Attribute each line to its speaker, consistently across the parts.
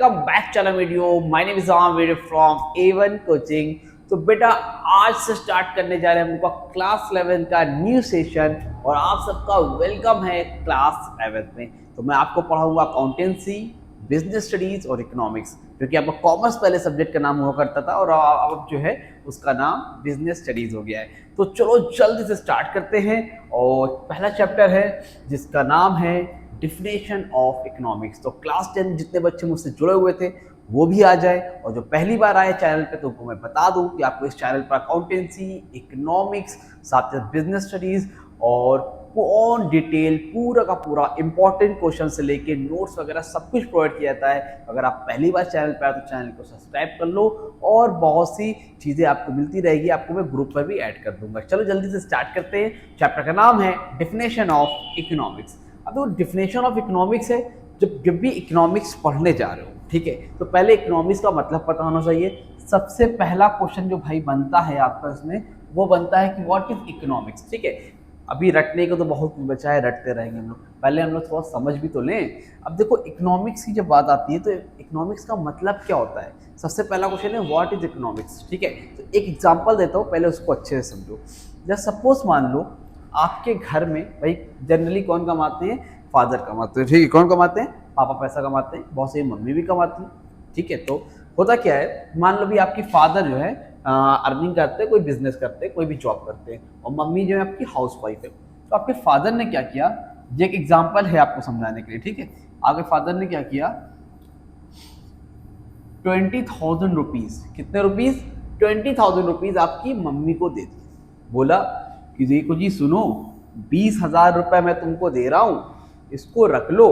Speaker 1: Come back channel video. My name is video from A1 coaching. तो बेटा आज से स्टार्ट करने जा रहे हैं हम लोग का क्लास 11 का न्यू सेशन और आप सबका वेलकम है क्लास 11 में। तो मैं आपको पढ़ाऊंगा अकाउंटेंसी, बिजनेस स्टडीज और इकोनॉमिक्स, क्योंकि आपका कॉमर्स पहले सब्जेक्ट का नाम हुआ करता था और अब जो है उसका नाम बिजनेस स्टडीज हो गया है। तो चलो जल्दी से स्टार्ट करते हैं और पहला चैप्टर है जिसका नाम है डिफिनेशन ऑफ इकोनॉमिक्स। तो क्लास 10 जितने बच्चे मुझसे जुड़े हुए थे वो भी आ जाए, और जो पहली बार आए चैनल पे तो उनको मैं बता दूं कि आपको इस चैनल पर अकाउंटेंसी, इकोनॉमिक्स, साथ ही बिजनेस स्टडीज और ऑन डिटेल पूरा का पूरा इंपॉर्टेंट क्वेश्चन से लेके नोट्स वगैरह सब कुछ प्रोवाइड किया जाता है। अगर आप पहली बार चैनल पर आए तो चैनल को सब्सक्राइब कर लो और बहुत सी चीज़ें आपको मिलती रहेगी। आपको मैं ग्रुप पर भी ऐड कर दूंगा। चलो जल्दी से स्टार्ट करते हैं। चैप्टर का नाम है डिफिनेशन ऑफ इकोनॉमिक्स। अब वो डिफिनेशन ऑफ इकोनॉमिक्स है, जब भी इकोनॉमिक्स पढ़ने जा रहे हो, ठीक है, तो पहले इकोनॉमिक्स का मतलब पता होना चाहिए। सबसे पहला क्वेश्चन जो भाई बनता है आपका इसमें वो बनता है कि व्हाट इज इकोनॉमिक्स। ठीक है, अभी रटने को तो बहुत कुछ बचा है, रटते रहेंगे हम लोग, पहले हम लोग थोड़ा समझ भी तो लें। अब देखो इकोनॉमिक्स की जब बात आती है तो इकोनॉमिक्स का मतलब क्या होता है। सबसे पहला क्वेश्चन है व्हाट इज इकोनॉमिक्स। ठीक है, तो एक एग्जांपल देता हूँ, पहले उसको अच्छे से समझो। जैसे सपोज मान लो आपके घर में भाई जनरली कौन कमाते हैं, फादर कमाते हैं। ठीक है, कौन कमाते हैं, पापा पैसा कमाते हैं, बहुत से मम्मी भी कमाती है। ठीक है, तो होता क्या है, मान लो भी आपकी फादर जो है अर्निंग करते हैं, कोई बिजनेस करते हैं, कोई भी जॉब करते हैं, और मम्मी जो है आपकी हाउस वाइफ है। तो आपके फादर ने क्या किया, ये एक एग्जाम्पल है आपको समझाने के लिए। ठीक है, आपके फादर ने क्या किया, 20,000 रुपीज, कितने रुपीज, 20,000 रुपीज आपकी मम्मी को दे दिए। बोला कि देखो जी सुनो, 20,000 रुपये मैं तुमको दे रहा हूँ, इसको रख लो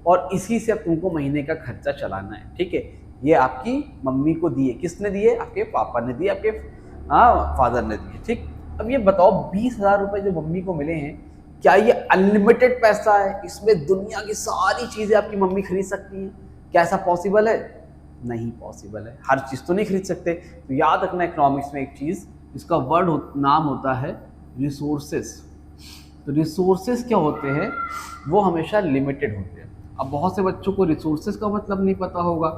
Speaker 1: और इसी से अब तुमको महीने का खर्चा चलाना है। ठीक है, ये आपकी मम्मी को दिए, किसने दिए, आपके पापा ने दिए, आपके फादर ने दिए। ठीक, अब ये बताओ 20,000 रुपये जो मम्मी को मिले हैं, क्या ये अनलिमिटेड पैसा है, इसमें दुनिया की सारी चीजें आपकी मम्मी खरीद सकती हैं? क्या ऐसा पॉसिबल है? नहीं पॉसिबल है, हर चीज तो नहीं खरीद सकते। तो याद रखना इकोनॉमिक्स में एक चीज, इसका नाम होता है रिसोर्सेस। तो रिसोर्सेस क्या होते हैं, वो हमेशा लिमिटेड होते हैं। अब बहुत से बच्चों को रिसोर्सेज का मतलब नहीं पता होगा।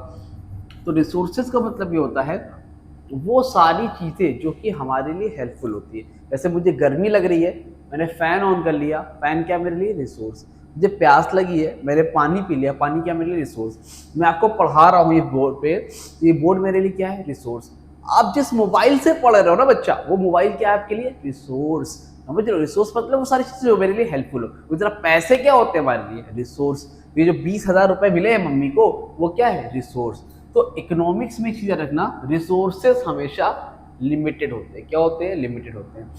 Speaker 1: तो रिसोर्सेज का मतलब ये होता है वो सारी चीज़ें जो कि हमारे लिए हेल्पफुल होती है। जैसे मुझे गर्मी लग रही है, मैंने फ़ैन ऑन कर लिया, फ़ैन क्या मेरे लिए, रिसोर्स। मुझे प्यास लगी है, मैंने पानी पी लिया, पानी क्या मेरे लिए, रिसोर्स। मैं आपको पढ़ा रहा हूँ ये बोर्ड पे, ये बोर्ड मेरे लिए क्या है, रिसोर्स। आप जिस मोबाइल से पढ़ रहे हो ना बच्चा, वो मोबाइल क्या है आपके लिए, रिसोर्स। समझ रहे हो, रिसोर्स मतलब वो सारी चीज़ें जो मेरे लिए हेल्पफुल हो। उसी तरह पैसे क्या होते हैं हमारे लिए, रिसोर्स। ये जो 20,000 रुपये मिले हैं मम्मी को, वो क्या है, रिसोर्स। तो इकोनॉमिक्स में चीज़ें रखना, रिसोर्सेस हमेशा लिमिटेड होते हैं। क्या होते हैं, लिमिटेड होते हैं।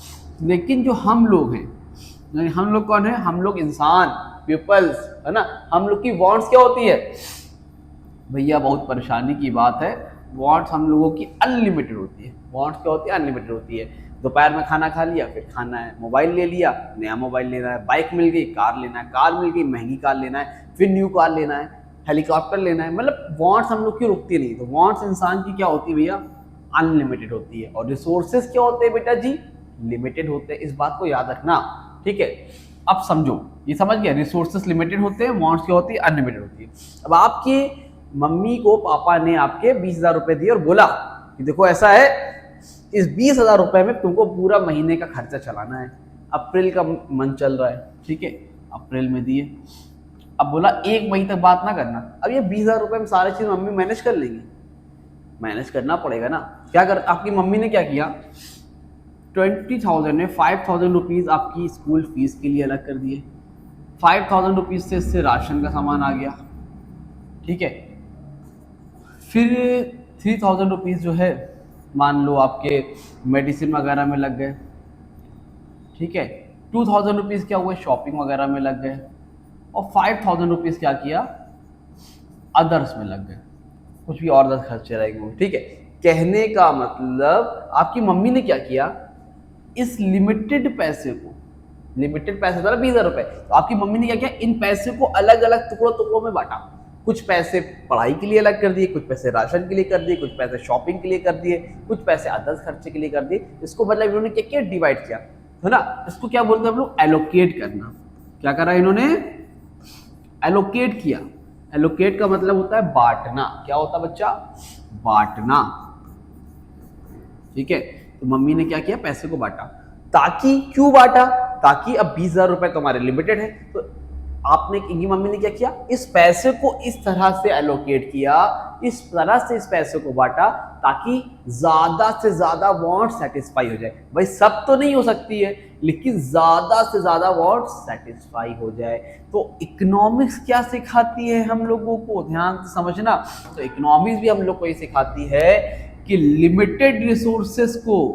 Speaker 1: लेकिन जो हम लोग हैं, हम लोग कौन है, हम लोग इंसान, पीपल्स, है ना, हम लोग की वांट्स क्या होती है भैया, बहुत परेशानी की बात है, वांट्स हम लोगों की अनलिमिटेड होती है। वांट्स क्या होती है, अनलिमिटेड होती है। दोपहर में खाना खा लिया, फिर खाना है, मोबाइल ले लिया, नया मोबाइल लेना है, बाइक मिल गई, कार लेना है, कार मिल गई, महंगी कार लेना है, फिर न्यू कार लेना है, हेलीकॉप्टर लेना है। मतलब वांट्स हम लोग की रुकती नहीं। तो वांट्स इंसान की क्या होती है भैया, अनलिमिटेड होती है। और रिसोर्सेज क्या होते हैं बेटा जी, लिमिटेड होते हैं। इस बात को याद रखना। ठीक है, अब समझो, ये समझ गया, रिसोर्सेज लिमिटेड होते हैं, वांट्स क्या होती है, अनलिमिटेड होती है। अब आपकी मम्मी को पापा ने आपके 20,000 रुपए दिए और बोला कि देखो ऐसा है, इस 20,000 रुपए में तुमको पूरा महीने का खर्चा चलाना है। अप्रैल का मंथ चल रहा है, ठीक है, अप्रैल में दिए। अब बोला एक महीने तक बात ना करना। अब ये 20,000 रुपए में सारी चीज मम्मी मैनेज कर लेंगी, मैनेज करना पड़ेगा ना। क्या कर, आपकी मम्मी ने क्या किया, 20,000 में 5,000 रुपीज आपकी स्कूल फीस के लिए अलग कर दिए। 5,000 रुपीज से इससे राशन का सामान आ गया। ठीक है, फिर 3,000 रुपीज जो है मान लो आपके मेडिसिन वगैरह में लग गए। ठीक है, 2,000 रुपीज क्या हुए, शॉपिंग वगैरह में लग गए। और 5,000 रुपीज क्या किया, अदर्स में लग गए, कुछ भी और 10 खर्चे रहेंगे। ठीक है, कहने का मतलब आपकी मम्मी ने क्या किया, इस लिमिटेड पैसे को, लिमिटेड पैसे था ना 20,000 रुपए, तो आपकी मम्मी ने क्या किया, इन पैसे को अलग अलग टुकड़ों टुकड़ों में बांटा। कुछ पैसे पढ़ाई के लिए अलग कर दिए, कुछ पैसे राशन के लिए कर दिए, कुछ पैसे शॉपिंग के लिए कर दिए, कुछ पैसे अदर्स खर्चे के लिए कर दिए। इसको मतलब इन्होंने क्या किया, डिवाइड किया, है ना। इसको क्या बोलते हैं हम लोग, एलोकेट करना। क्या करा इन्होंने, एलोकेट किया। एलोकेट का मतलब होता है बांटना। क्या होता है बच्चा? बांटना। ठीक है, तो मम्मी ने क्या किया, पैसे को बांटा। ताकि, क्यों बांटा? ताकि अब 20,000 रुपए तुम्हारे लिमिटेड है, तो आपने, इनकी मम्मी ने क्या किया, इस पैसे को इस तरह से एलोकेट किया, इस तरह से इस पैसे को बांटा ताकि ज्यादा से ज्यादा वांट सेटिस्फाई हो जाए। भाई सब तो नहीं हो सकती है, लेकिन ज्यादा से ज्यादा वांट सेटिस्फाई हो जाए। तो इकोनॉमिक्स क्या सिखाती है हम लोगों को, ध्यान से समझना। तो इकोनॉमिक्स भी हम लोग को ये सिखाती है कि लिमिटेड रिसोर्सेस को,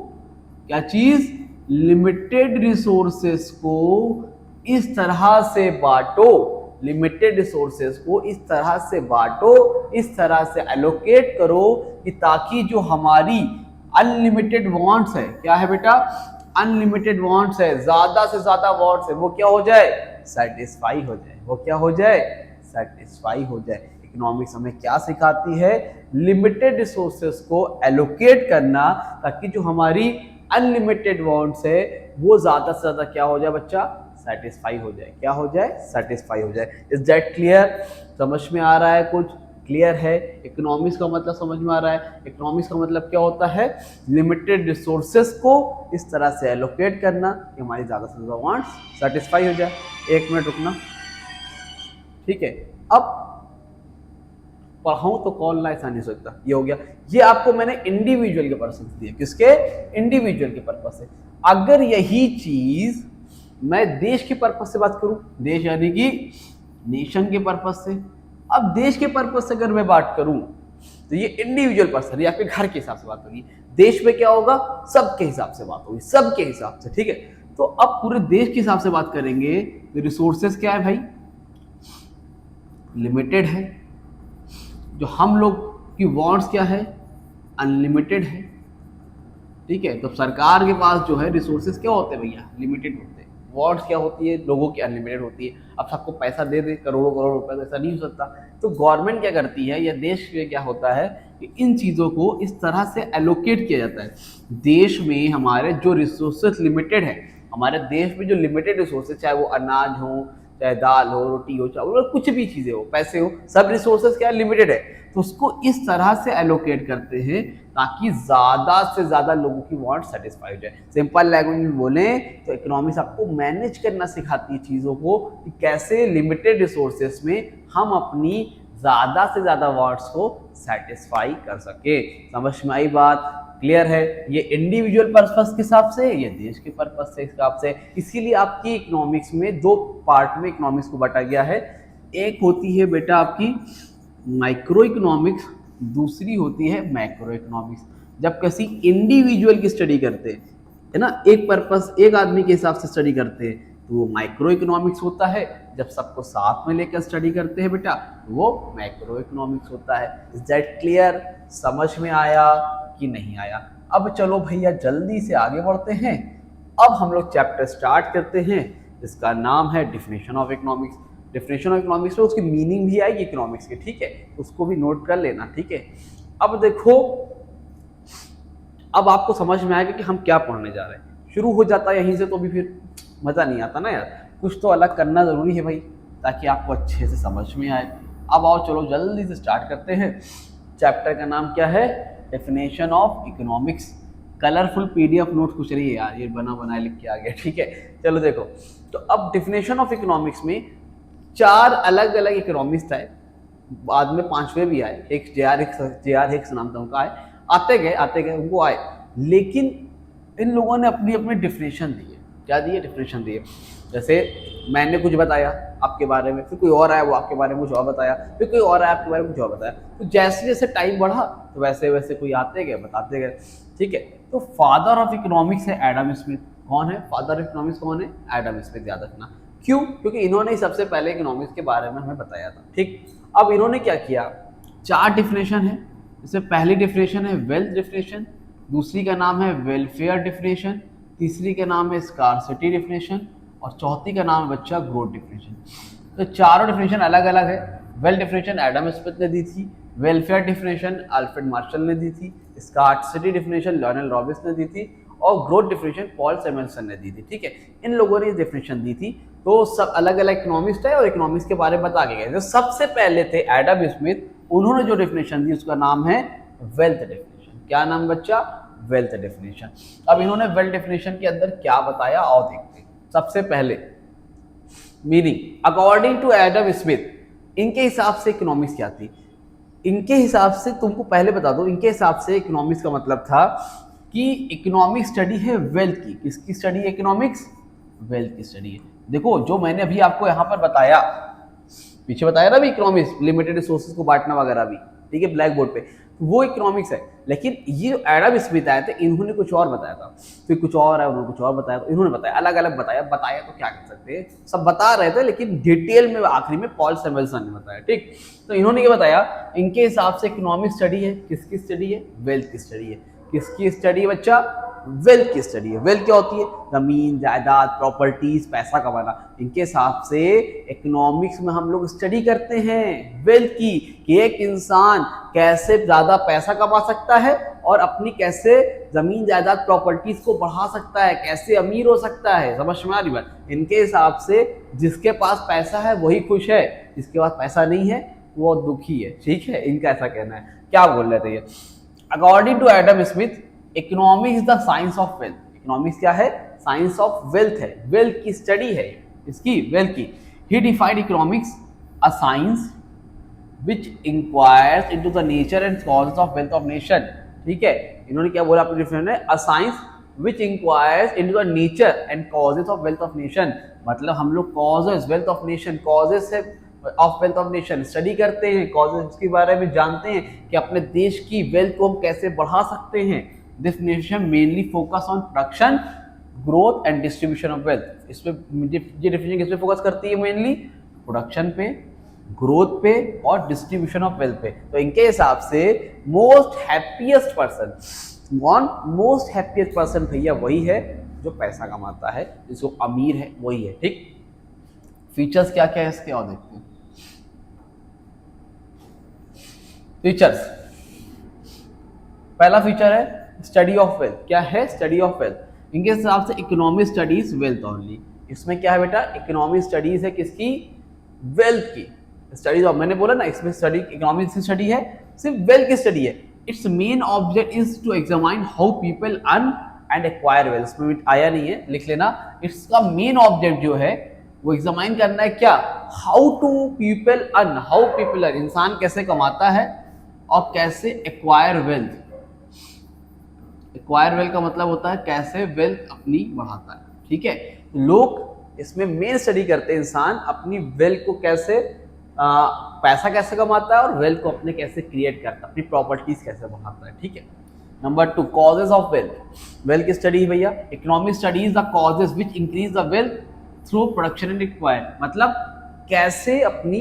Speaker 1: क्या चीज, लिमिटेड रिसोर्सेस को इस तरह से बांटो, लिमिटेड रिसोर्सेस को इस तरह से बांटो, इस तरह से एलोकेट करो कि ताकि जो हमारी अनलिमिटेड वांट्स है, क्या है बेटा, अनलिमिटेड वांट्स है, ज्यादा से ज्यादा वांट्स है, वो क्या हो जाए, सेटिस्फाई हो जाए। वो क्या हो जाए, सेटिस्फाई हो जाए। इकोनॉमिक्स हमें क्या सिखाती है, लिमिटेड रिसोर्सेस को एलोकेट करना ताकि जो हमारी अनलिमिटेड वांट्स है वो ज्यादा से ज्यादा क्या हो जाए बच्चा, सेटिस्फाई हो जाए। क्या हो जाए, सेटिस्फाई हो जाए। Is that clear? समझ में आ रहा है कुछ? क्लियर है? इकोनॉमिक्स का मतलब समझ में आ रहा है? इकोनॉमिक्स का मतलब क्या होता है, लिमिटेड रिसोर्सेस को इस तरह से एलोकेट करना कि हमारी ज्यादा से ज्यादा वांट्स सेटिस्फाई हो जाए। एक मिनट रुकना, ठीक है। अब पढ़ाऊं तो कॉल ना ऐसा नहीं सोचता, ये हो गया। ये आपको मैंने इंडिविजुअल के पर्पस से दिया, किसके, इंडिविजुअल के पर्पस से। अगर यही चीज मैं देश के पर्पस से बात करूं, देश यानी कि नेशन के पर्पस से, अब देश के पर्पस से अगर मैं बात करूं तो ये इंडिविजुअल पर्सन, ये आपके घर के हिसाब से बात होगी। देश में क्या होगा, सबके हिसाब से बात होगी, सबके हिसाब से, ठीक है। तो अब पूरे देश के हिसाब से बात करेंगे तो रिसोर्सेस क्या है भाई, लिमिटेड है। जो हम लोग की वांट्स क्या है, अनलिमिटेड है, ठीक है। तो सरकार के पास जो है रिसोर्सेज क्या होते हैं भैया, लिमिटेड होते हैं। वांट्स क्या होती है, लोगों की अनलिमिटेड होती है। अब सबको पैसा दे दे करोड़ों करोड़ रुपए, तो ऐसा नहीं हो सकता। तो गवर्नमेंट क्या करती है, या देश में क्या होता है कि इन चीज़ों को इस तरह से एलोकेट किया जाता है। देश में हमारे जो रिसोर्सेज लिमिटेड है, हमारे देश में जो लिमिटेड रिसोर्सेज, चाहे वो अनाज हो, चाहे दाल हो, रोटी हो, चावल हो, कुछ भी चीज़ें हो, पैसे हो, सब रिसोर्सेज क्या लिमिटेड है। तो उसको इस तरह से एलोकेट करते हैं ताकि ज़्यादा से ज़्यादा लोगों की वांट सेटिस्फाई हो जाए। सिंपल लैंग्वेज में बोले तो इकोनॉमिक्स आपको मैनेज करना सिखाती है चीज़ों को, कि कैसे लिमिटेड रिसोर्सेज में हम अपनी ज़्यादा से ज़्यादा वांट्स को सेटिस्फाई कर सके। समझ में आई बात? क्लियर है? ये इंडिविजुअल पर्पस के हिसाब से, ये देश के पर्पस से हिसाब से। इसीलिए आपकी इकोनॉमिक्स में दो पार्ट में इकोनॉमिक्स को बांटा गया है। एक होती है बेटा आपकी माइक्रो इकोनॉमिक्स, दूसरी होती है मैक्रो इकोनॉमिक्स। जब किसी इंडिविजुअल की स्टडी करते हैं, है ना, एक पर्पस, एक आदमी के हिसाब से स्टडी करते हैं, तो वो माइक्रो इकोनॉमिक्स होता है। जब सबको साथ में लेकर स्टडी करते हैं बेटा, तो वो मैक्रो इकोनॉमिक्स होता है। Is that clear? समझ में आया कि नहीं आया? अब चलो भैया जल्दी से आगे बढ़ते हैं। अब हम लोग चैप्टर स्टार्ट करते हैं, इसका नाम है definition of economics. Definition of economics में उसकी मीनिंग भी आएगी इकोनॉमिक्स के, ठीक है, उसको भी नोट कर लेना, ठीक है। अब देखो, अब आपको समझ में आएगा कि हम क्या पढ़ने जा रहे हैं। शुरू हो जाता है यहीं से तो भी फिर मजा नहीं आता ना यार, कुछ तो अलग करना जरूरी है भाई, ताकि आपको अच्छे से समझ में आए। अब आओ चलो जल्दी से स्टार्ट करते हैं। चैप्टर का नाम क्या है, definition of economics. Colourful PDF note कुछ रही है यार, ये बना बनाए लिख के आ गया, ठीक है। चलो देखो, तो अब डेफिनेशन ऑफ इकोनॉमिक्स में 4 अलग अलग इकोनॉमिक्स था, बाद में 5वें भी आए, एक जे आर हिक्स नाम था उनका, आते गए उनको आए, लेकिन इन लोगों ने अपनी अपनी डिफिनेशन दी है। क्या दिए, डिफिनेशन दिए। जैसे मैंने कुछ बताया आपके बारे में, फिर कोई और आया वो आपके बारे में कुछ और बताया, फिर कोई और आया आपके बारे में कुछ और बताया। तो जैसे जैसे टाइम बढ़ा तो वैसे वैसे कोई आते गए बताते गए, ठीक है। तो फादर ऑफ इकोनॉमिक्स है एडम स्मिथ। कौन है फादर ऑफ इकोनॉमिक्स, कौन है, एडम स्मिथ। याद रखना, क्यों, क्योंकि इन्होंने ही सबसे पहले इकोनॉमिक्स के बारे में हमें बताया था, ठीक। अब इन्होंने क्या किया, 4 डिफिनेशन है। जैसे पहली डिफिनेशन है वेल्थ डिफिनेशन, दूसरी का नाम है वेलफेयर डिफिनेशन, तीसरी का नाम है स्कार्सिटी डिफिनेशन, और चौथी का नाम है बच्चा ग्रोथ डिफिनेशन। तो चारों डिफिनेशन अलग अलग है। वेल्थ डिफिनेशन एडम स्मिथ ने दी थी, वेलफेयर डिफिनेशन अल्फ्रेड मार्शल ने दी थी, स्कार्सिटी डिफिनेशन लियोनेल रॉबिन्स ने दी थी, और ग्रोथ डेफिनेशन पॉल सैमुएल्सन ने दी थी। ठीक है, इन लोगों ने डेफिनेशन दी थी। तो सब अलग अलग इकोनॉमिस्ट है और इकोनॉमिक्स के बारे में बता के गए। जो सबसे पहले थे एडम स्मिथ, उन्होंने जो डेफिनेशन दी उसका नाम है वेल्थ डेफिनेशन। क्या नाम बच्चा? Wealth definition. अब इन्होंने वेल्थ डेफिनेशन के अंदर क्या बताया और देखते हैं। सबसे पहले meaning, according to Adam Smith, इनके हिसाब से इकोनॉमिक्स क्या थी? इनके हिसाब से तुमको पहले बता दो, इनके हिसाब से इकोनॉमिक्स का मतलब था कि इकोनॉमिक स्टडी है वेल्थ की। किसकी स्टडी है इकोनॉमिक्स? वेल्थ की स्टडी है। देखो जो मैंने अभी आपको यहाँ पर बताया, पीछे बताया ना भी इकोनॉमिक्स, लिमिटेड रिसोर्सेज को बांटना वगैरह भी, ठीक है, ब्लैक बोर्ड पे, वो इकोनॉमिक्स है। लेकिन ये एडम स्मिथ आए थे, इन्होंने कुछ और बताया था, फिर कुछ और है, उन्होंने कुछ और बताया, तो इन्होंने बताया, अलग अलग बताया तो क्या कर सकते हैं, सब बता रहे थे, लेकिन डिटेल में आखिरी में पॉल सैमुएल्सन ने बताया। ठीक, तो इन्होंने ये बताया, इनके हिसाब से इकोनॉमिक स्टडी है, किसकी स्टडी है? वेल्थ की स्टडी है। किसकी स्टडी है बच्चा? वेल्थ की स्टडी है। वेल्थ क्या होती है? जमीन, जायदाद, प्रॉपर्टीज, पैसा कमाना। इनके हिसाब से इकोनॉमिक्स में हम लोग स्टडी करते हैं वेल्थ की, कि एक इंसान कैसे ज्यादा पैसा कमा सकता है और अपनी कैसे जमीन, जायदाद, प्रॉपर्टीज को बढ़ा सकता है, कैसे अमीर हो सकता है। समझ में आ रही बात? इनके हिसाब से जिसके पास पैसा है वही खुश है, जिसके पास पैसा नहीं है वो दुखी है। ठीक है, इनका ऐसा कहना है। क्या बोल रहे थे ये? According to Adam Smith, economics the science of wealth. Economics क्या है? साइंस ऑफ वेल्थ है, वेल्थ की स्टडी है इसकी, वेल्थ की। He defined economics a science which inquires into the nature and causes of wealth of nation. ठीक है, इन्होंने क्या बोला अपने डिफिनेशन में? A science which inquires into the nature and causes of wealth of nation. मतलब हम लोग causes, wealth of nation, causes है of wealth of nation study करते हैं, कॉजेस के बारे में जानते हैं कि अपने देश की वेल्थ को हम कैसे बढ़ा सकते हैं। This nation mainly focus on production, growth and distribution of wealth. इसमें ये डेफिनेशन किस पे फोकस करती है? मेनली प्रोडक्शन पे, ग्रोथ पे और डिस्ट्रीब्यूशन ऑफ वेल्थ पे। तो इनके हिसाब से most happiest person, most happiest person भैया वही है जो पैसा कमाता है, जिसको अमीर है वही है। ठीक, फीचर्स क्या क्या है इसके और देखते हैं। फीचर्स, पहला फीचर है स्टडी ऑफ वेल्थ। क्या है? Study of wealth. इनके हिसाब से इकोनॉमिक स्टडीज वेल्थ ओनली। इसमें क्या है बेटा? इकोनॉमिक स्टडीज है किसकी? वेल्थ की स्टडीज। और मैंने बोला ना इसमें स्टडी, इकोनॉमिक्स की स्टडी है, सिर्फ वेल्थ की स्टडी है। It's main object is to examine how people earn and acquire wealth. इसमें आया नहीं है, लिख लेना। इसका मेन ऑब्जेक्ट जो है वो एग्जामाइन करना है क्या? How to people earn, how people earn, इंसान कैसे कमाता है और कैसे एक्वायर वेल्थ। एक्वायर वेल्थ का मतलब होता है कैसे वेल्थ अपनी बढ़ाता है। ठीक है, लोग इसमें मेन स्टडी करते हैं, इंसान अपनी वेल्थ को कैसे पैसा कैसे कमाता है और वेल्थ को अपने कैसे क्रिएट करता है, अपनी प्रॉपर्टीज कैसे बढ़ाता है। ठीक है, number 2, causes of wealth. Wealth की स्टडी भैया, economic studies the causes which increase the wealth through production and acquire, मतलब कैसे अपनी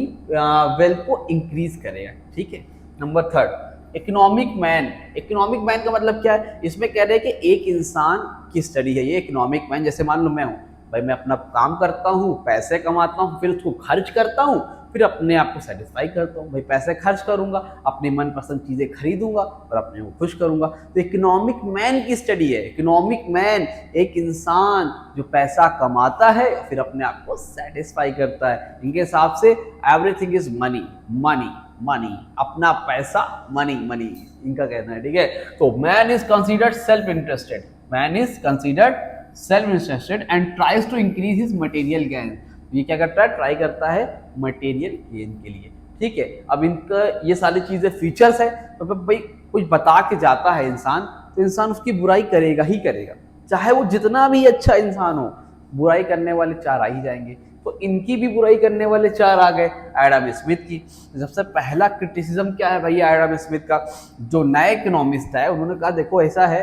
Speaker 1: वेल्थ को इंक्रीज करेगा। ठीक है, number 3, economic man. Economic man का मतलब क्या है? इसमें कह रहे हैं कि एक इंसान की स्टडी है ये इकोनॉमिक मैन। जैसे मान लो मैं हूँ भाई, मैं अपना काम करता हूँ, पैसे कमाता हूँ, फिर उसको खर्च करता हूँ, फिर अपने आप को सेटिस्फाई करता हूँ। भाई पैसे खर्च करूंगा, अपनी मनपसंद चीजें खरीदूंगा और अपने को खुश करूंगा। तो इकोनॉमिक मैन की स्टडी है। इकोनॉमिक मैन एक इंसान जो पैसा कमाता है फिर अपने आप को सेटिस्फाई करता है। इनके हिसाब से everything is money, money, money, अपना पैसा, मनी, मनी, इनका कहना है। ठीक है, तो man is considered self interested, man is considered self interested and tries to increase his material gain. ये क्या करता है? ट्राई करता है मटेरियल गेन के लिए। ठीक है, अब इनका ये सारी चीजें फीचर्स है। तो भाई कुछ बता के जाता है इंसान, तो इंसान उसकी बुराई करेगा ही करेगा, चाहे वो जितना भी अच्छा इंसान हो। बुराई करने वाले 4 आ ही जाएंगे, तो इनकी भी बुराई करने वाले 4 आ गए एडम स्मिथ की। सबसे पहला क्रिटिसिज्म क्या है भैया एडम स्मिथ का? जो नए इकोनॉमिस्ट है उन्होंने कहा देखो ऐसा है,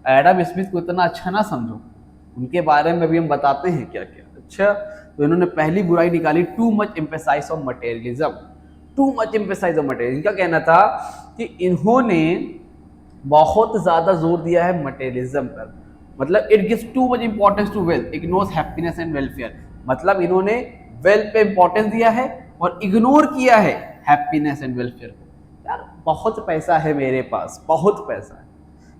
Speaker 1: एडम स्मिथ को इतना अच्छा ना समझो, उनके बारे में भी हम बताते हैं क्या क्या। अच्छा, तो इन्होंने पहली बुराई निकाली, too much emphasise of materialism. Too much emphasise of material, इनका कहना था कि इन्होंने बहुत ज्यादा जोर दिया है मटेरियलिज्म पर, मतलब it gives too much importance to wealth, ignores happiness and welfare. मतलब इन्होंने वेल्थ पे इंपॉर्टेंस दिया है और इग्नोर किया है हैप्पीनेस एंड वेलफेयर को। यार बहुत पैसा है मेरे पास, बहुत पैसा है,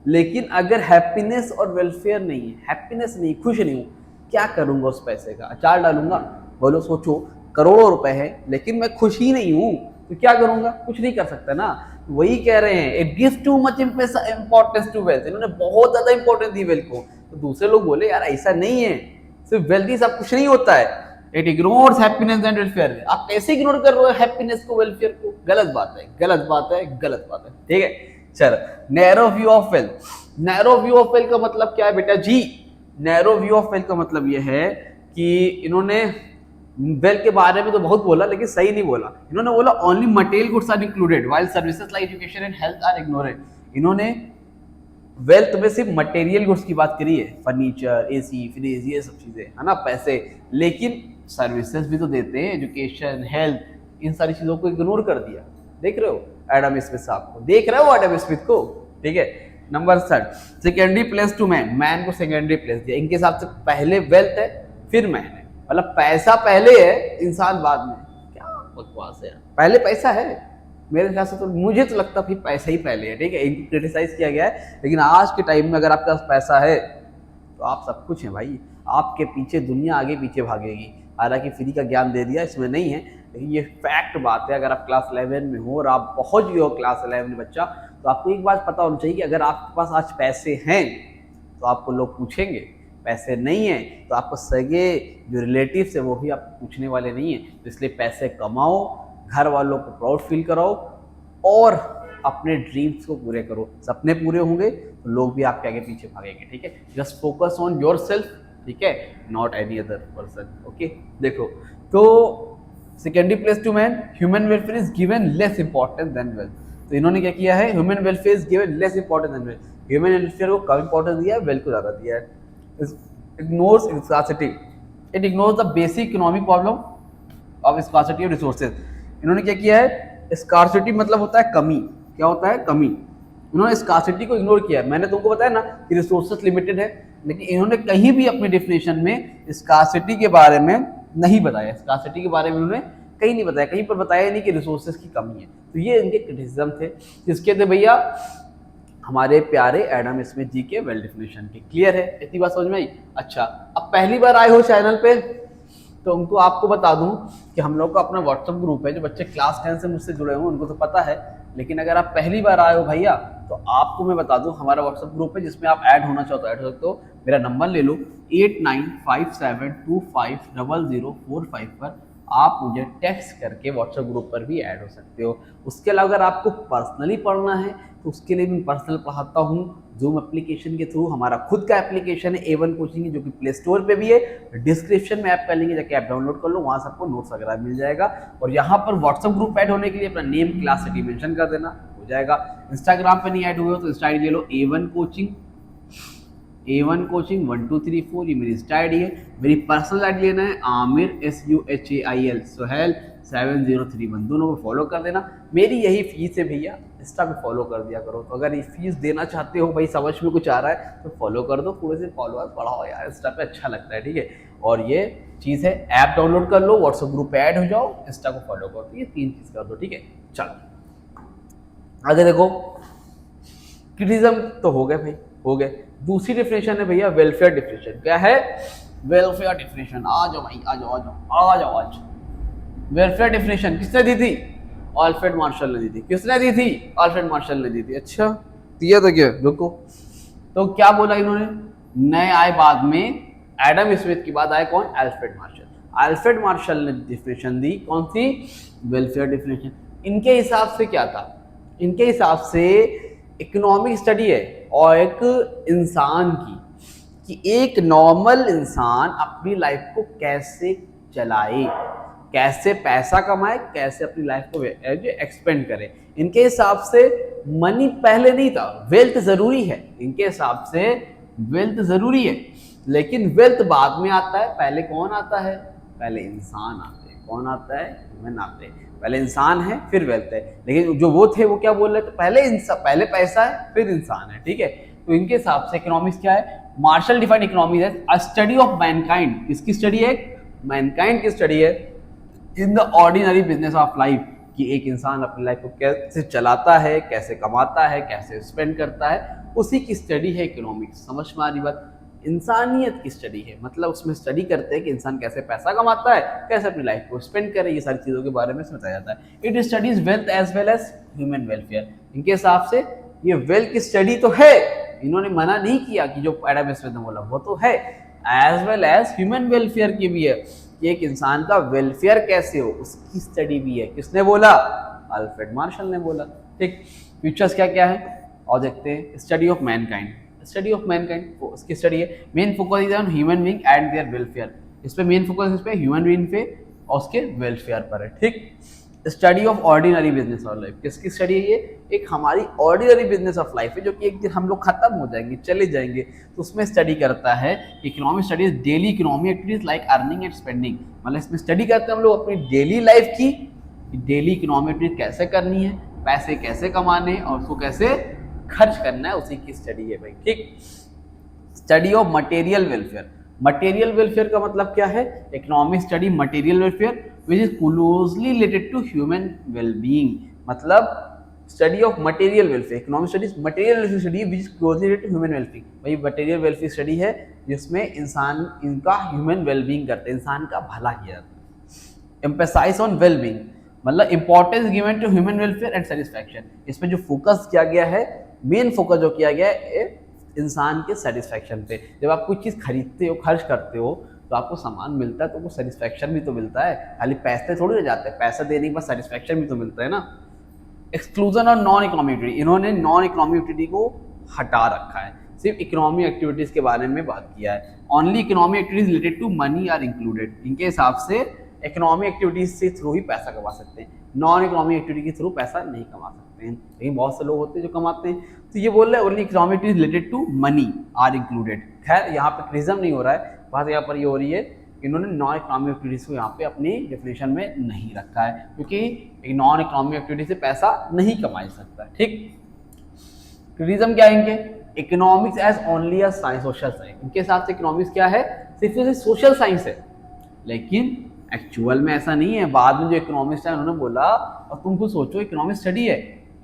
Speaker 1: लेकिन अगर हैप्पीनेस और वेलफेयर नहीं है, हैप्पीनेस नहीं, खुश नहीं हूँ, क्या करूंगा उस पैसे का? अचार डालूंगा? बोलो, सोचो, करोड़ों रुपए है लेकिन मैं खुश ही नहीं हूँ, तो क्या करूंगा? कुछ नहीं कर सकता ना। वही कह रहे हैं, it gives too much importance to wealth. इन्होंने बहुत ज्यादा इंपॉर्टेंस दी वेल्थ को। तो दूसरे लोग बोले यार ऐसा नहीं है, सिर्फ वेल्थ ही सब कुछ नहीं होता है। It ignores happiness and welfare. आप कैसे इग्नोर कर रहे हो हैप्पीनेस को, वेलफेयर को? गलत बात है, गलत बात है, गलत बात है। ठीक है, चलो। Narrow view of wealth. Narrow view of wealth का मतलब क्या है बेटा जी? नैरो व्यू ऑफ वेल्थ का मतलब यह है कि इन्होंने वेल्थ के बारे में तो बहुत बोला लेकिन सही नहीं बोला। इन्होंने बोला only material goods are included while services like education and health are ignored. इन्होंने वेल्थ में सिर्फ मटेरियल गुड्स की बात करी है, फर्नीचर, एसी, फ्रिज, ये सब चीजें है ना, पैसे। लेकिन सर्विसेज भी तो देते हैं, एजुकेशन, हेल्थ, इन सारी चीजों को इग्नोर कर दिया। देख रहे हो एडम स्मिथ साहब को? देख रहे हो एडम स्मिथ को? ठीक है। Number 3, secondary place to man. Man को सेकेंडरी प्लेस दिया। इनके हिसाब से पहले वेल्थ है फिर मैन है, मतलब पैसा पहले है, इंसान बाद में। क्या बकवास है, पहले पैसा है। मेरे ख्याल से तो मुझे तो लगता है पैसा ही पहले है। ठीक है, इनको क्रिटिसाइज किया गया है, लेकिन आज के टाइम में अगर आपके पास पैसा है तो आप सब कुछ है भाई। आपके पीछे दुनिया आगे पीछे भागेगी। हालांकि फ्री का ज्ञान दे दिया, इसमें नहीं है, लेकिन ये फैक्ट बात है। अगर आप क्लास 11 में हो और आप पहुंच गए हो क्लास 11 में बच्चा, तो आपको एक बात पता होनी चाहिए कि अगर आपके पास आज पैसे हैं तो आपको लोग पूछेंगे, पैसे नहीं है तो आपको सगे जो रिलेटिव्स है वो भी आपको पूछने वाले नहीं है। तो इसलिए पैसे कमाओ, घर वालों को प्राउड फील कराओ और अपने ड्रीम्स को पूरे करो। सपने पूरे होंगे तो लोग भी आपके आगे पीछे भागेंगे। ठीक है, just focus on yourself. ठीक है, not any other person. Okay, देखो तो secondary place to man, human welfare is given less importance than wealth. तो इन्होंने क्या किया है, human welfare is given less importance than wealth. Human welfare को कम इंपॉर्टेंस दिया है, वेल्थ को ज्यादा दिया है। Ignores scarcity. It ignores the basic economic problem of scarcity of resources. इन्होंने क्या किया है, स्कार्सिटी मतलब होता है कमी। क्या होता है? कमी। इन्होंने स्कार्सिटी को इग्नोर किया है। मैंने तुमको बताया ना कि रिसोर्सेज लिमिटेड है, लेकिन इन्होंने कहीं भी अपनी डेफिनेशन में स्कार्सिटी के बारे में नहीं बताया। स्कार्सिटी के बारे में उन्होंने कहीं नहीं बताया, कहीं पर बताया नहीं कि रिसोर्सेज की कमी है। तो ये इनके क्रिटिसिज्म थे, किसके थे भैया? हमारे प्यारे एडम स्मिथ जी के वेल डेफिनेशन के। क्लियर है? इतनी बात समझ में आई? अच्छा, अब पहली बार आए हो चैनल पे तो उनको आपको बता दूं कि हम लोग का अपना व्हाट्सएप ग्रुप है। जो बच्चे क्लास 10 से मुझसे जुड़े हुए उनको तो पता है, लेकिन अगर आप पहली बार आए हो भैया तो आपको मैं बता दूं, हमारा व्हाट्सएप ग्रुप है जिसमें आप ऐड होना चाहो तो ऐड हो सकते हो। मेरा नंबर ले लो 8957250045 पर आप मुझे टेक्स्ट करके व्हाट्सएप ग्रुप पर भी ऐड हो सकते हो। उसके अलावा अगर आपको पर्सनली पढ़ना है तो उसके लिए मैं पर्सनल पढ़ाता हूँ जूम एप्लीकेशन के थ्रू। हमारा खुद का एप्लीकेशन है A1 कोचिंग, जो कि प्ले स्टोर पे भी है, डिस्क्रिप्शन में ऐप का लिंक है, जाके ऐप डाउनलोड कर लो, वहाँ सबको नोट्स वगैरह मिल जाएगा। और यहाँ पर व्हाट्सएप ग्रुप ऐड होने के लिए अपना नेम, क्लास, सिटी मेंशन कर देना, हो जाएगा। इंस्टाग्राम पे नहीं ऐड हुए हो तो इंस्टा आईडी ले लो A1 कोचिंग 1234, ये मेरी इंस्टा आईडी है। मेरी पर्सनल आईडी लेना है आमिर SUHAIL सोहेल 7031, दोनों को फॉलो कर देना। मेरी यही फीस है भैया, इंस्टा पे फॉलो कर दिया करो। तो अगर ये फीस देना चाहते हो भाई, समझ में कुछ आ रहा है तो फॉलो कर दो, थोड़े से फॉलोअर बढ़ाओ यार, इंस्टा पे अच्छा लगता है। ठीक है, और ये चीज़ है, ऐप डाउनलोड कर लो, व्हाट्सएप ग्रुप पे ऐड हो जाओ, इंस्टा को फॉलो कर दो, ये 3 चीज़ कर दो। ठीक है, चलो आगे देखो। क्रिटिसिज्म तो हो गए भाई, हो गए। दूसरी डेफिनेशन है भैया वेलफेयर डेफिनेशन। क्या है? Welfare definition. आ जाओ भाई, आ जाओ आ जाओ आ जाओ आज। वेलफेयर डेफिनेशन किसने दी थी? अल्फ्रेड मार्शल ने दी थी। किसने दी थी? अल्फ्रेड मार्शल ने दी थी। अच्छा, दिया तो क्या, रुको। तो क्या बोला इन्होंने? नए आए बाद में, एडम स्मिथ के बाद आए कौन? Alfred Marshall. अल्फ्रेड मार्शल ने डेफिनेशन दी, कौन सी? Welfare definition. इनके हिसाब से क्या था? इनके हिसाब से इकोनॉमिक स्टडी है और एक इंसान की, कि एक नॉर्मल इंसान अपनी लाइफ को कैसे चलाए, कैसे पैसा कमाए, कैसे अपनी लाइफ को एक्सपेंड करे। इनके हिसाब से मनी पहले नहीं था, वेल्थ जरूरी है। इनके हिसाब से वेल्थ जरूरी है, लेकिन वेल्थ बाद में आता है। पहले कौन आता है? पहले इंसान आते हैं। कौन आता है? ह्यूमन आते हैं। पहले इंसान है फिर वेल्थ है। लेकिन जो वो थे वो क्या बोल रहे थे? पहले पैसा है फिर इंसान है। ठीक है, तो इनके हिसाब से इकोनॉमिक्स क्या है? मार्शल डिफाइंड इकोनॉमिक्स है अ स्टडी ऑफ मैनकाइंड। किसकी स्टडी है? मैनकाइंड की स्टडी है in the ordinary business of life, कि एक इंसान अपनी लाइफ को कैसे चलाता है, कैसे कमाता है, कैसे स्पेंड करता है, उसी की स्टडी है इकोनॉमिक्स। समझ में आ रही बात? इंसानियत की स्टडी है, मतलब उसमें स्टडी करते हैं कि इंसान कैसे पैसा कमाता है, कैसे अपनी लाइफ को स्पेंड करे, ये सारी चीज़ों के बारे में इसमें बताया जाता है। It studies wealth as well as human welfare. इनके हिसाब से ये वेल्थ की स्टडी तो है, इन्होंने मना नहीं किया कि जो एडम स्मिथ ने बोला वो तो है, as well as human welfare की भी है कि एक इंसान का वेलफेयर कैसे हो, उसकी स्टडी भी है। किसने बोला? अल्फ्रेड मार्शल ने बोला। ठीक, फीचर्स क्या क्या है और देखते हैं। Study of mankind, study of mankind उसकी स्टडी है। Main focus is on human being and their welfare. इस पे मेन फोकस इस पे ह्यूमन बीइंग पे और उसके वेलफेयर पर है। ठीक, study of ordinary business of life, किसकी स्टडी है ये? एक हमारी ऑर्डिनरी बिजनेस ऑफ लाइफ है जो कि एक दिन हम लोग खत्म हो जाएंगे, चले जाएंगे, तो उसमें स्टडी करता है। Economic studies daily economy activities like earning and spending, मतलब इसमें स्टडी करते हैं हम लोग अपनी डेली लाइफ की, डेली इकोनॉमी एक्टिविटीज कैसे करनी है, पैसे कैसे कमाने हैं और उसको कैसे खर्च करना है, उसी की स्टडी है भाई। ठीक, study of material welfare. Material welfare का मतलब क्या है? Economic study material welfare which is closely related to human wellbeing, मतलब study of material welfare, economic studies material welfare study which is closely related to human wellbeing. भाई material welfare study है जिसमें इंसान इनका ह्यूमन वेलबींग करते हैं, इंसान का भला किया जाता है। एम्फेसाइज ऑन वेलबींग, मतलब importance given to human welfare and satisfaction. इसमें जो फोकस किया गया है, मेन फोकस जो किया गया है इंसान के सेटिस्फैक्शन पे। जब आप कोई चीज़ खरीदते हो, खर्च करते हो, तो आपको सामान मिलता है तो वो सेटिस्फैक्शन भी तो मिलता है, खाली पैसे थोड़ी रह जाते हैं, पैसा देने के बाद सेटिस्फैक्शन भी तो मिलता है ना। एक्सक्लूजन और नॉन इकोनॉमिक एक्टिविटी, इन्होंने नॉन इकोनॉमिक एक्टिविटी को हटा रखा है, सिर्फ इकोनॉमिक एक्टिविटीज़ के बारे में बात किया है। Only economic activities related to money are included. इनके हिसाब से इकोनॉमिक एक्टिविटीज से थ्रू ही पैसा कमा सकते हैं, नॉन इकोनॉमिक एक्टिविटी के थ्रू पैसा नहीं कमा सकते हैं। लेकिन बहुत से लोग होते हैं जो कमाते हैं, तो ये बोल रहे हैं only economic activities related to money are included. खैर यहाँ पे क्रिटिसिज्म नहीं हो रहा है, बात यहाँ पर ये हो रही है इन्होंने नॉन इकोनॉमिक एक्टिविटीज को यहाँ पे अपनी डेफिनेशन में नहीं रखा है, क्योंकि नॉन इकोनॉमिक एक्टिविटी से पैसा नहीं कमाया सकता। ठीक, क्रिटिसिज्म क्या है इनके? Economics as only a science, social science. इनके हिसाब से इकोनॉमिक्स क्या है? सिर्फ सोशल साइंस है, लेकिन एक्चुअल में ऐसा नहीं है। बाद में जो इकोनॉमिस्ट है उन्होंने बोला, और तुम खुद सोचो, इकोनॉमिक्स स्टडी है,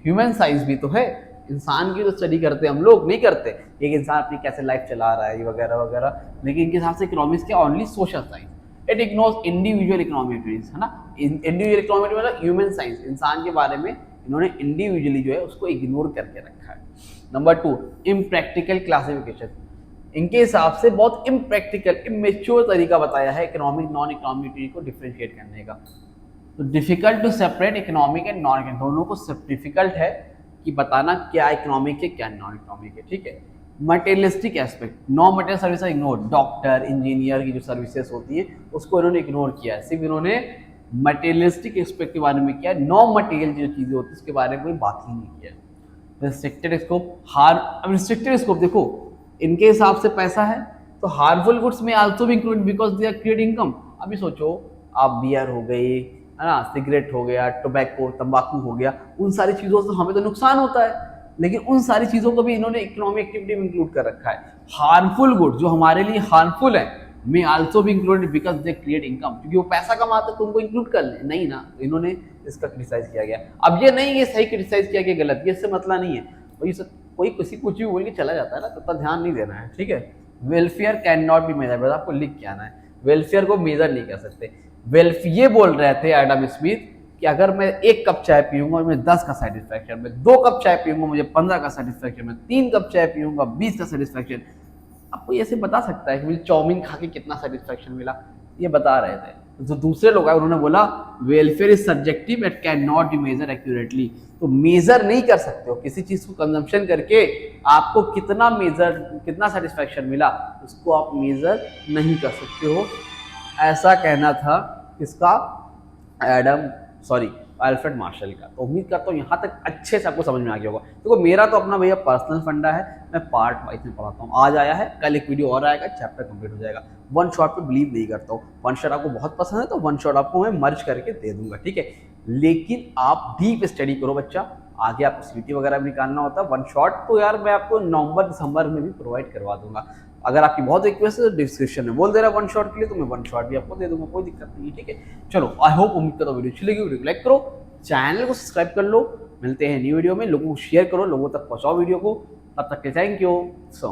Speaker 1: ह्यूमन साइंस भी तो है, इंसान की तो स्टडी करते हैं हम लोग, नहीं करते? एक इंसान अपनी कैसे लाइफ चला रहा है वगैरह वगैरह, लेकिन इनके हिसाब से इकोनॉमिक्स क्या? Only social science. It ignores individual economic activities, है ना। इंडिविजुअल इकोनॉमिक मतलब ह्यूमन साइंस, इंसान के बारे में इन्होंने इंडिविजुअली जो है उसको इग्नोर करके रखा है। Number 2, impractical classification. इनके हिसाब से बहुत इम्प्रैक्टिकल, इमेच्योर तरीका बताया है इकोनॉमिक नॉन इकोनॉमिक को डिफरेंशिएट करने का। तो difficult to separate economic and non economic, दोनों को डिफिकल्ट है कि बताना क्या इकोनॉमिक है क्या नॉन इकोनॉमिक है। ठीक है, materialistic aspect, non material service ignore, doctor engineer की जो सर्विसेज होती है उसको इन्होंने इग्नोर किया है, सिर्फ इन्होंने मटेरियलिस्टिक एस्पेक्ट के बारे में किया, नॉन मटेरियल जो चीज़ें होती है उसके बारे में कोई बात ही नहीं किया। रिस्ट्रिक्टेड स्कोप, अब रिस्ट्रिक्टेड स्कोप देखो, इनके हिसाब से पैसा है तो हार्मफुल गुड्स में आल्सो भी include because they are create income. अभी सोचो, आप बियर हो गई, है ना, सिगरेट हो गया, टोबैको तंबाकू हो गया, उन सारी चीज़ों से हमें तो नुकसान होता है, लेकिन उन सारी चीज़ों को भी इन्होंने इकोनॉमिक एक्टिविटी में इंक्लूड कर रखा है। हार्मफुल गुड्स जो हमारे लिए हार्मफुल है में आल्सो भी included because they create income, क्योंकि वो पैसा कमाते तो उनको इंक्लूड कर ले, नहीं ना, तो इन्होंने इसका क्रिटिसाइज किया गया। अब ये नहीं, ये सही क्रिटिसाइज किया गया गलत, ये इससे मतलब नहीं है, कोई किसी कुछ भी बोल के चला जाता है ना, तो ध्यान नहीं देना है। ठीक है, welfare can not be measure, बस आपको लिख के आना है, वेलफेयर को मेजर नहीं कर सकते। ये बोल रहे थे एडम स्मिथ कि अगर मैं 1 कप चाय पीऊंगा और मैं 10 का सेटिस्फैक्शन, मैं 2 कप चाय पीऊंगा मुझे 15 का सेटिस्फैक्शन, मैं 3 कप चाय पीऊंगा 20 का सेटिस्फैक्शन। आपको ऐसे बता सकता है कि मुझे चाउमीन खा के कितना सेटिस्फैक्शन मिला, ये बता रहे थे। जो दूसरे लोग आए उन्होंने बोला welfare is subjective and can not be measure accurately. तो मेजर नहीं कर सकते हो किसी चीज को कंजम्पशन करके, आपको कितना सेटिस्फैक्शन मिला उसको आप मेजर नहीं कर सकते हो, ऐसा कहना था किसका? अल्फ्रेड मार्शल का। तो उम्मीद करता हूँ यहाँ तक अच्छे से आपको समझ में आ गया होगा। देखो मेरा तो अपना भैया पर्सनल फंडा है, मैं पार्ट वाइज में पढ़ाता हूँ, आज आया है कल एक वीडियो और आएगा, चैप्टर कंप्लीट हो जाएगा। वन शॉट पे बिलीव नहीं करता हूँ, वन शॉट आपको बहुत पसंद है तो वन शॉट आपको मैं मर्ज करके दे दूंगा, ठीक है। लेकिन आप डीप स्टडी करो बच्चा, आगे आपको सीटी वगैरह भी निकालना होता है। वन शॉट तो यार मैं आपको नवंबर दिसंबर में भी प्रोवाइड करवा दूंगा। अगर आपकी बहुत रिक्वेस्ट है तो डिस्क्रिप्शन में बोल दे रहा वन शॉट के लिए, तो मैं वन शॉट भी आपको दे दूंगा, कोई दिक्कत नहीं है, ठीक है। चलो आई होप, उम्मीद करता हूँ वीडियो अच्छी लगी, वीडियो को लाइक करो, चैनल को सब्सक्राइब कर लो। मिलते हैं न्यू वीडियो में, लोगों को शेयर करो, लोगों तक पहुंचाओ वीडियो को। तब तक के थैंक यू सो मच।